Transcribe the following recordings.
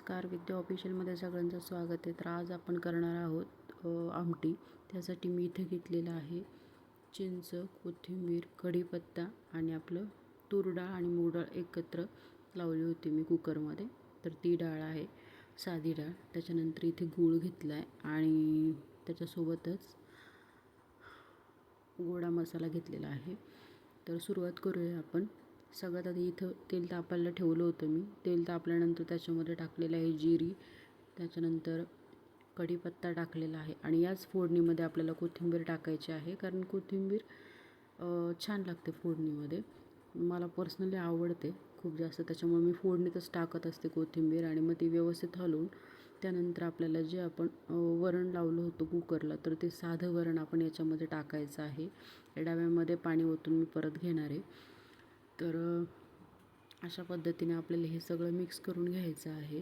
नमस्कार, विद्या ऑफिशियलमध्ये सगळ्यांचं स्वागत आहे. तर आज आपण करणार आहोत आमटी. त्यासाठी मी इथे घेतलेलं आहे चिंच, कोथिंबीर, कढीपत्ता आणि आपलं तूर डाळ आणि मूग डाळ एकत्र लावली होती मी कुकरमध्ये. तर ती डाळ आहे, साधी डाळ. त्याच्यानंतर इथे गूळ घेतला आहे आणि त्याच्यासोबतच गोडा मसाला घेतलेला आहे. तर सुरुवात करूया आपण. सगळ्यात आधी इथं तेल तापायला ठेवलं होतं मी. तेल तापल्यानंतर त्याच्यामध्ये टाकलेलं आहे जिरी, त्याच्यानंतर कढीपत्ता टाकलेला आहे आणि याच फोडणीमध्ये आपल्याला कोथिंबीर टाकायची आहे, कारण कोथिंबीर छान लागते फोडणीमध्ये. मला पर्सनली आवडते खूप जास्त, त्याच्यामुळे मी फोडणीतच टाकत असते कोथिंबीर आणि मग ती व्यवस्थित हलवून त्यानंतर आपल्याला जे आपण वरण लावलं होतं कुकरला, तर ते साधं वरण आपण याच्यामध्ये टाकायचं आहे. डाव्यामध्ये पाणी ओतून मी परत घेणार आहे. तर अशा पद्धतीने आपल्याला हे सगळं मिक्स करून घ्यायचं आहे.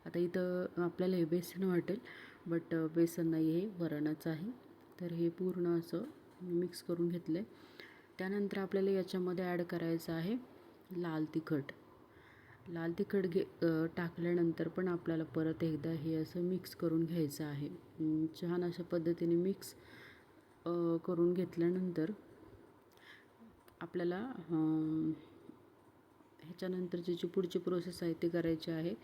आता इथं आपल्याला हे बेसन वाटेल, बट बेसन नाही, हे वरणच आहे. तर हे पूर्ण असं मिक्स करून घेतलं आहे. त्यानंतर आपल्याला याच्यामध्ये ॲड करायचं आहे लाल तिखट. लाल तिखट टाकल्यानंतर पण आपल्याला परत एकदा हे असं मिक्स करून घ्यायचं आहे. छान अशा पद्धतीने मिक्स करून घेतल्यानंतर आपल्याला ह्याच्यानंतरची जी पुढची प्रोसेस आहे ती करायची आहे.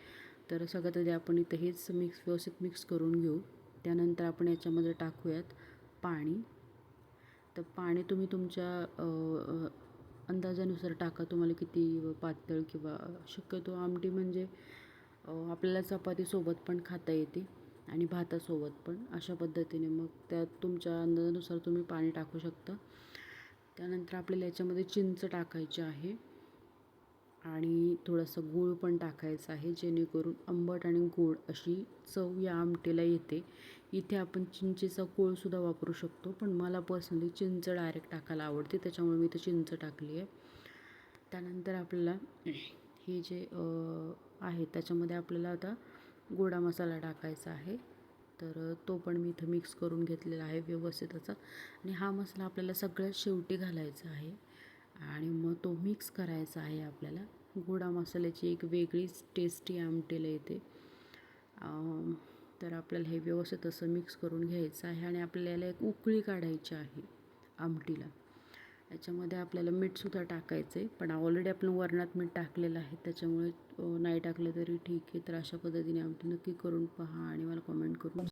तर सगळ्यात आधी आपण इथं हेच व्यवस्थित मिक्स करून घेऊ. त्यानंतर आपण याच्यामध्ये टाकूयात पाणी. तर पाणी तुम्ही तुमच्या अंदाजानुसार टाका, तुम्हाला किती पातळ किंवा शक्यतो आमटी म्हणजे आपल्याला चपातीसोबत पण खाता येते आणि भातासोबत पण. अशा पद्धतीने मग त्यात तुमच्या अंदाजानुसार तुम्ही पाणी टाकू शकता. त्यानंतर आपल्याला याच्यामध्ये चिंच टाकायची आहे आणि थोडंसं गूळ पण टाकायचं आहे, जेणेकरून आंबट आणि गोड अशी चव या आमटीला येते. इथे आपण चिंचेचा कोळसुद्धा वापरू शकतो, पण मला पर्सनली चिंच डायरेक्ट टाकायला आवडते, त्याच्यामुळे मी इथं चिंच टाकली आहे. त्यानंतर आपल्याला हे जे आहे त्याच्यामध्ये आपल्याला आता गोडा मसाला टाकायचा आहे. तर तो पण मी इथं मिक्स करून घेतलेला आहे व्यवस्थित असा. आणि हा मसाला आपल्याला सगळ्यात शेवटी घालायचा आहे आणि मग तो मिक्स करायचा आहे आपल्याला. गोडा मसाल्याची एक वेगळीच टेस्टी आमटीला येते. तर आपल्याला हे व्यवस्थित असं मिक्स करून घ्यायचं आहे आणि आपल्याला एक उकळी काढायची आहे आमटीला. याच्यामध्ये आपल्याला मीठसुद्धा टाकायचं आहे, पण ऑलरेडी आपण वरणात मीठ टाकलेलं आहे, त्याच्यामुळे नाही टाकलं तरी ठीक आहे. तर अशा पद्धतीने आमटी नक्की करून पहा आणि मला कमेंट करून